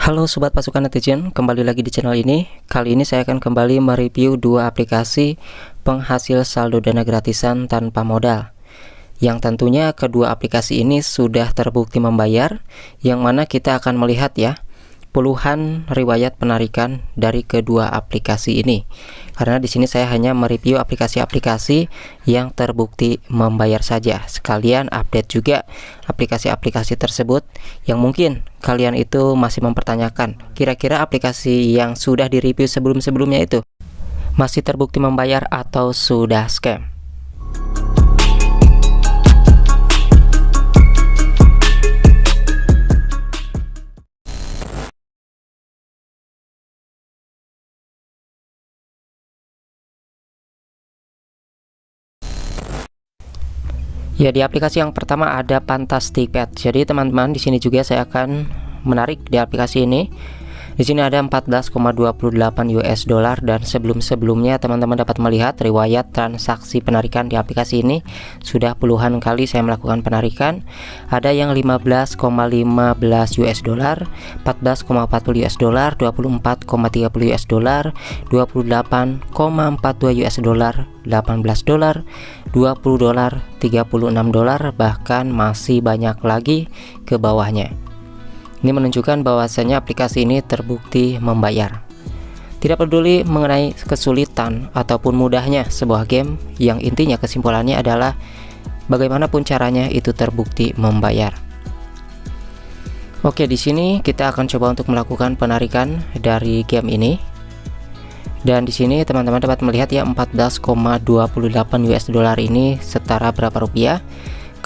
Halo sobat pasukan netizen, kembali lagi di channel ini. Kali ini saya akan kembali mereview dua aplikasi penghasil saldo dana gratisan tanpa modal. Yang tentunya kedua aplikasi ini sudah terbukti membayar, yang mana kita akan melihat ya puluhan riwayat penarikan dari kedua aplikasi ini. Karena di sini saya hanya mereview aplikasi-aplikasi yang terbukti membayar saja. Sekalian update juga aplikasi-aplikasi tersebut yang mungkin kalian itu masih mempertanyakan, kira-kira aplikasi yang sudah direview sebelum-sebelumnya itu masih terbukti membayar atau sudah scam. Ya, di aplikasi yang pertama ada Fantastic Pet. Jadi teman-teman, di sini juga saya akan menarik di aplikasi ini. Di sini ada 14,28 US dollar, dan sebelum-sebelumnya teman-teman dapat melihat riwayat transaksi penarikan di aplikasi ini. Sudah puluhan kali saya melakukan penarikan. Ada yang 15,15 US dollar, 14,40 US dollar, 24,30 US dollar, 28,42 US dollar, 18 dolar, 20 dolar, 36 dolar, bahkan masih banyak lagi ke bawahnya. Ini menunjukkan bahwasanya aplikasi ini terbukti membayar. Tidak peduli mengenai kesulitan ataupun mudahnya sebuah game, yang intinya kesimpulannya adalah bagaimanapun caranya itu terbukti membayar. Oke, di sini kita akan coba untuk melakukan penarikan dari game ini. Dan di sini teman-teman dapat melihat ya 14,28 US dollar ini setara berapa rupiah?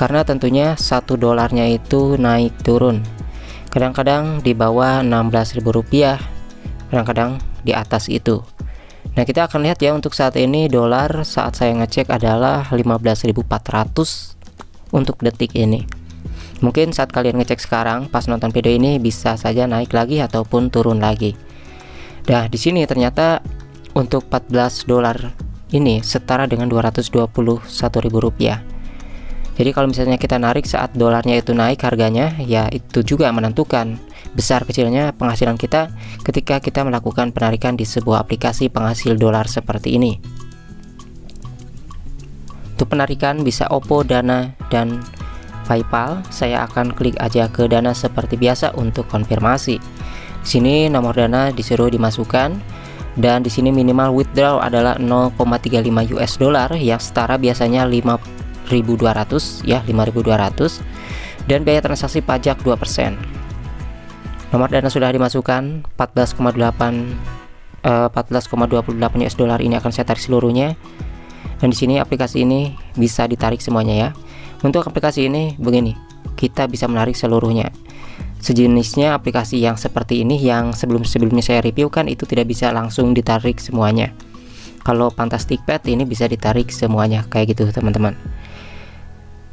Karena tentunya 1 dolarnya itu naik turun. Kadang-kadang di bawah 16.000 rupiah, kadang-kadang di atas itu. Nah, kita akan lihat ya untuk saat ini dolar saat saya ngecek adalah 15.400 untuk detik ini. Mungkin saat kalian ngecek sekarang pas nonton video ini bisa saja naik lagi ataupun turun lagi. Nah, di sini ternyata untuk 14 dolar ini setara dengan 221.000 rupiah. Jadi kalau misalnya kita narik saat dolarnya itu naik harganya, ya itu juga menentukan besar kecilnya penghasilan kita ketika kita melakukan penarikan di sebuah aplikasi penghasil dolar seperti ini. Untuk penarikan bisa Oppo, Dana, dan PayPal. Saya akan klik aja ke Dana seperti biasa untuk konfirmasi. Di sini nomor Dana disuruh dimasukkan, dan di sini minimal withdraw adalah 0,35 US dollar yang setara biasanya 5.200 ya, 5.200, dan biaya transaksi pajak 2%. Nomor Dana sudah dimasukkan, 14,28 US dollar ini akan saya tarik seluruhnya. Dan di sini aplikasi ini bisa ditarik semuanya ya. Untuk aplikasi ini begini, kita bisa menarik seluruhnya. Sejenisnya aplikasi yang seperti ini yang sebelum-sebelumnya saya review kan itu tidak bisa langsung ditarik semuanya. Kalau Fantastic Pet ini bisa ditarik semuanya kayak gitu teman-teman.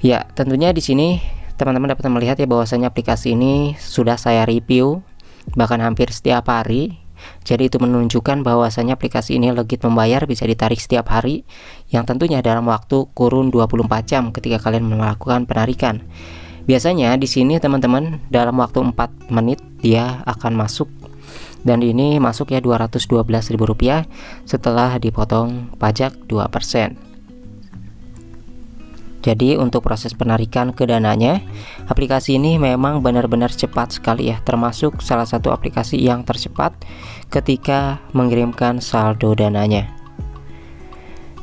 Ya, tentunya di sini teman-teman dapat melihat ya bahwasanya aplikasi ini sudah saya review bahkan hampir setiap hari. Jadi itu menunjukkan bahwasanya aplikasi ini legit membayar, bisa ditarik setiap hari, yang tentunya dalam waktu kurun 24 jam ketika kalian melakukan penarikan. Biasanya di sini teman-teman dalam waktu 4 menit dia akan masuk, dan ini masuk ya 212.000 rupiah setelah dipotong pajak 2%. Jadi untuk proses penarikan ke dananya, aplikasi ini memang benar-benar cepat sekali ya, termasuk salah satu aplikasi yang tercepat ketika mengirimkan saldo dananya.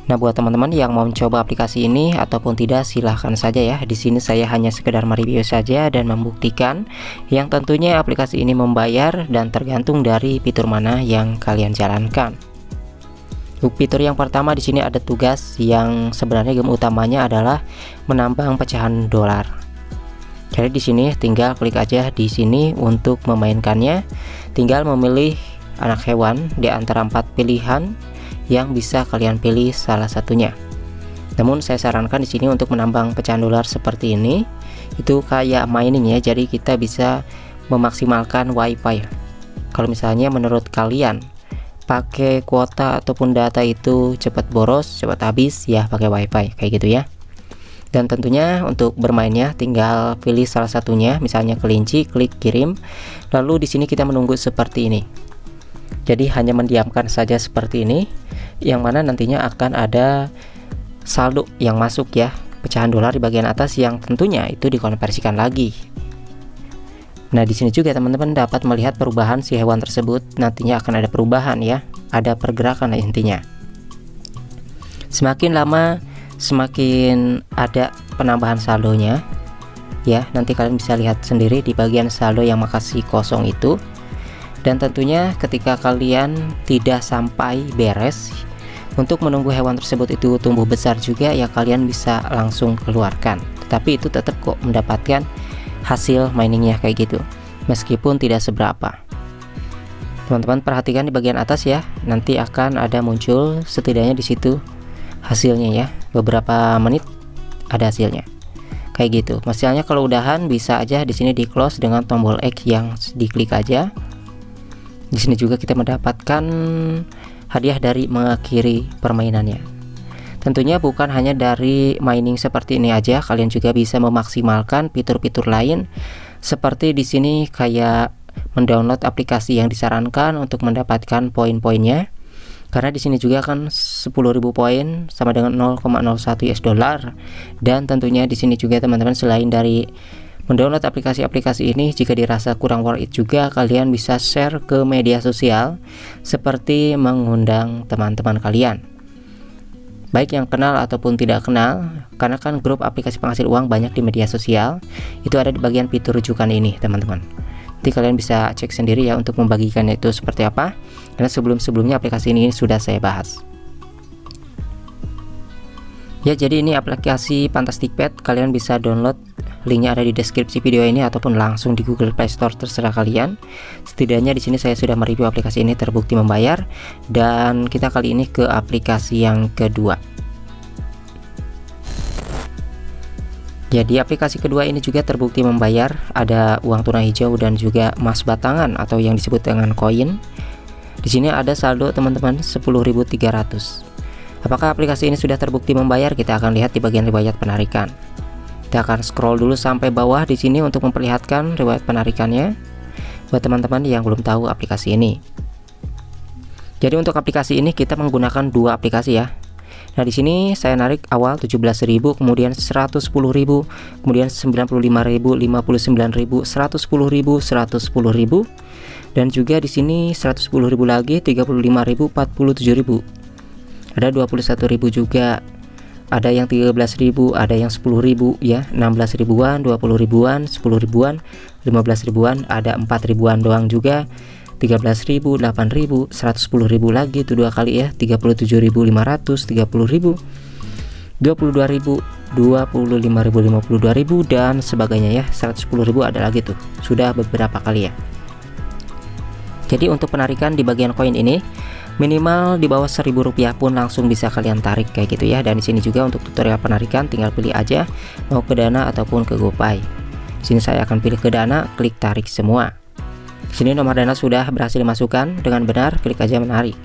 Nah, buat teman-teman yang mau mencoba aplikasi ini ataupun tidak, silahkan saja ya. Di sini saya hanya sekedar mereview saja dan membuktikan yang tentunya aplikasi ini membayar dan tergantung dari fitur mana yang kalian jalankan. Untuk fitur yang pertama di sini ada tugas yang sebenarnya game utamanya adalah menambang pecahan dolar. Jadi di sini tinggal klik aja di sini untuk memainkannya. Tinggal memilih anak hewan di antara 4 pilihan yang bisa kalian pilih salah satunya. Namun saya sarankan di sini untuk menambang pecahan dolar seperti ini, itu kayak mining ya. Jadi kita bisa memaksimalkan wifi. Kalau misalnya menurut kalian pakai kuota ataupun data itu cepat boros, cepat habis, ya pakai wifi kayak gitu ya. Dan tentunya untuk bermainnya tinggal pilih salah satunya, misalnya kelinci, klik kirim. Lalu di sini kita menunggu seperti ini. Jadi hanya mendiamkan saja seperti ini, yang mana nantinya akan ada saldo yang masuk ya, pecahan dolar di bagian atas yang tentunya itu dikonversikan lagi. Nah, di sini juga teman-teman dapat melihat perubahan si hewan tersebut. Nantinya akan ada perubahan ya, ada pergerakan intinya. Semakin lama semakin ada penambahan saldonya ya. Nanti kalian bisa lihat sendiri di bagian saldo yang makasih kosong itu. Dan tentunya ketika kalian tidak sampai beres untuk menunggu hewan tersebut itu tumbuh besar juga ya, kalian bisa langsung keluarkan. Tetapi itu tetap kok mendapatkan hasil miningnya kayak gitu, meskipun tidak seberapa. Teman-teman perhatikan di bagian atas ya, nanti akan ada muncul setidaknya di situ hasilnya ya, beberapa menit ada hasilnya kayak gitu. Misalnya kalau udahan bisa aja di sini di close dengan tombol X yang diklik aja. Di sini juga kita mendapatkan hadiah dari mengakhiri permainannya. Tentunya bukan hanya dari mining seperti ini aja, kalian juga bisa memaksimalkan fitur-fitur lain seperti di sini kayak mendownload aplikasi yang disarankan untuk mendapatkan poin-poinnya. Karena di sini juga kan 10.000 poin sama dengan 0,01 US dollar. Dan tentunya di sini juga teman-teman selain dari mendownload aplikasi-aplikasi ini, jika dirasa kurang worth it juga, kalian bisa share ke media sosial seperti mengundang teman-teman kalian, baik yang kenal ataupun tidak kenal. Karena kan grup aplikasi penghasil uang banyak di media sosial, itu ada di bagian fitur rujukan ini teman-teman. Nanti kalian bisa cek sendiri ya untuk membagikannya itu seperti apa, karena sebelum-sebelumnya aplikasi ini sudah saya bahas ya. Jadi ini aplikasi Fantastic Pet, kalian bisa download, linknya ada di deskripsi video ini ataupun langsung di Google Play Store, terserah kalian. Setidaknya di sini saya sudah mereview aplikasi ini terbukti membayar. Dan kita kali ini ke aplikasi yang kedua. Jadi aplikasi kedua ini juga terbukti membayar, ada uang tunai hijau dan juga emas batangan atau yang disebut dengan koin. Di sini ada saldo teman-teman 10.300. Apakah aplikasi ini sudah terbukti membayar? Kita akan lihat di bagian riwayat penarikan. Kita akan scroll dulu sampai bawah di sini untuk memperlihatkan riwayat penarikannya buat teman-teman yang belum tahu aplikasi ini. Jadi untuk aplikasi ini kita menggunakan dua aplikasi ya. Nah, di sini saya narik awal 17.000, kemudian 110.000, kemudian 95.000, 59.000, 110.000, 110.000, dan juga di sini 110.000 lagi, 35.000, 47.000. Ada 21.000 juga. Ada yang 13.000, ada yang 10.000 ya, 16 ribuan, 20 ribuan, 10 ribuan, 15 ribuan, ada 4 ribuan doang juga. 13.000, 8.000, 110.000 lagi, itu dua kali ya, 37.500, 30.000, 22.000, 25.000, 52.000 dan sebagainya ya. 110.000 ada lagi tuh, sudah beberapa kali ya. Jadi untuk penarikan di bagian koin ini minimal di bawah 1.000 rupiah pun langsung bisa kalian tarik kayak gitu ya. Dan di sini juga untuk tutorial penarikan tinggal pilih aja mau ke Dana ataupun ke GoPay. Sini saya akan pilih ke Dana, klik tarik semua. Sini nomor Dana sudah berhasil dimasukkan dengan benar, klik aja menarik.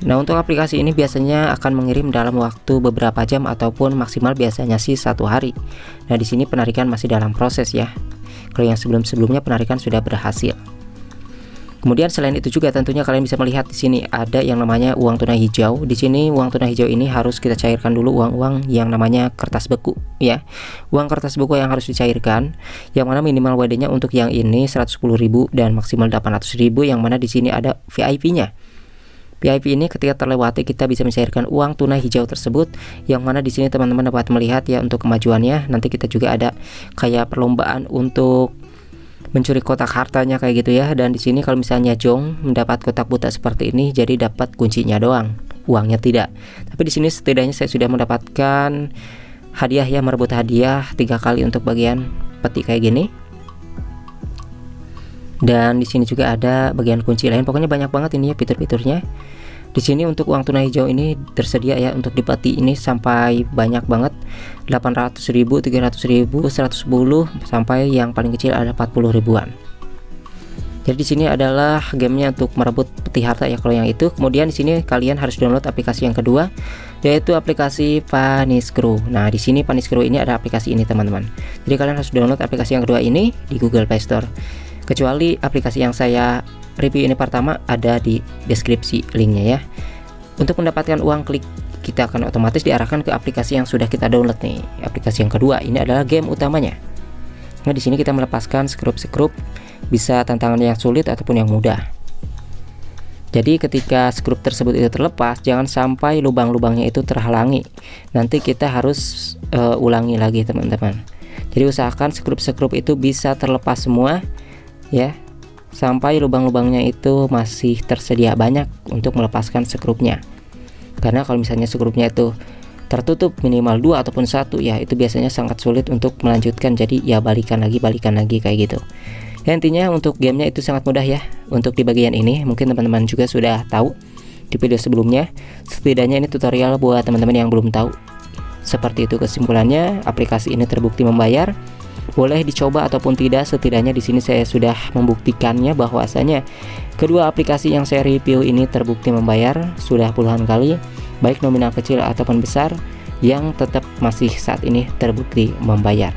Nah, untuk aplikasi ini biasanya akan mengirim dalam waktu beberapa jam ataupun maksimal biasanya sih 1 hari. Nah, di sini penarikan masih dalam proses ya. Kalau yang sebelum-sebelumnya penarikan sudah berhasil. Kemudian selain itu juga tentunya kalian bisa melihat di sini ada yang namanya uang tunai hijau. Di sini uang tunai hijau ini harus kita cairkan dulu uang-uang yang namanya kertas beku ya. Uang kertas beku yang harus dicairkan, yang mana minimal WD-nya untuk yang ini 110.000 dan maksimal 800.000, yang mana di sini ada VIP-nya. VIP ini ketika terlewati kita bisa mencairkan uang tunai hijau tersebut, yang mana di sini teman-teman dapat melihat ya untuk kemajuannya. Nanti kita juga ada kayak perlombaan untuk mencuri kotak hartanya kayak gitu ya. Dan di sini kalau misalnya Jong mendapat kotak buta seperti ini, jadi dapat kuncinya doang, uangnya tidak. Tapi di sini setidaknya saya sudah mendapatkan hadiah ya, merebut hadiah 3 kali untuk bagian peti kayak gini. Dan di sini juga ada bagian kunci lain. Pokoknya banyak banget ini ya fitur-fiturnya. Di sini untuk uang tunai hijau ini tersedia ya untuk di peti ini sampai banyak banget, 800.000, 300.000, 110 sampai yang paling kecil ada 40 ribuan. Jadi di sini adalah gamenya untuk merebut peti harta ya kalau yang itu. Kemudian di sini kalian harus download aplikasi yang kedua yaitu aplikasi Funny-Screw. Nah, di sini Funny-Screw ini ada aplikasi ini teman-teman. Jadi kalian harus download aplikasi yang kedua ini di Google Play Store. Kecuali aplikasi yang saya review ini pertama ada di deskripsi linknya ya. Untuk mendapatkan uang klik, kita akan otomatis diarahkan ke aplikasi yang sudah kita download nih. Aplikasi yang kedua ini adalah game utamanya. Nah, di sini kita melepaskan skrup-skrup, bisa tantangan yang sulit ataupun yang mudah. Jadi ketika skrup tersebut itu terlepas, jangan sampai lubang-lubangnya itu terhalangi. Nanti kita harus ulangi lagi teman-teman. Jadi usahakan skrup-skrup itu bisa terlepas semua ya, sampai lubang-lubangnya itu masih tersedia banyak untuk melepaskan skrupnya. Karena kalau misalnya skrupnya itu tertutup minimal 2 ataupun 1 ya, itu biasanya sangat sulit untuk melanjutkan. Jadi ya balikan lagi kayak gitu. Ya, intinya untuk gamenya itu sangat mudah ya. Untuk di bagian ini mungkin teman-teman juga sudah tahu di video sebelumnya. Setidaknya ini tutorial buat teman-teman yang belum tahu. Seperti itu kesimpulannya, aplikasi ini terbukti membayar. Boleh dicoba ataupun tidak, setidaknya di sini saya sudah membuktikannya bahwasanya kedua aplikasi yang saya review ini terbukti membayar sudah puluhan kali, baik nominal kecil ataupun besar, yang tetap masih saat ini terbukti membayar.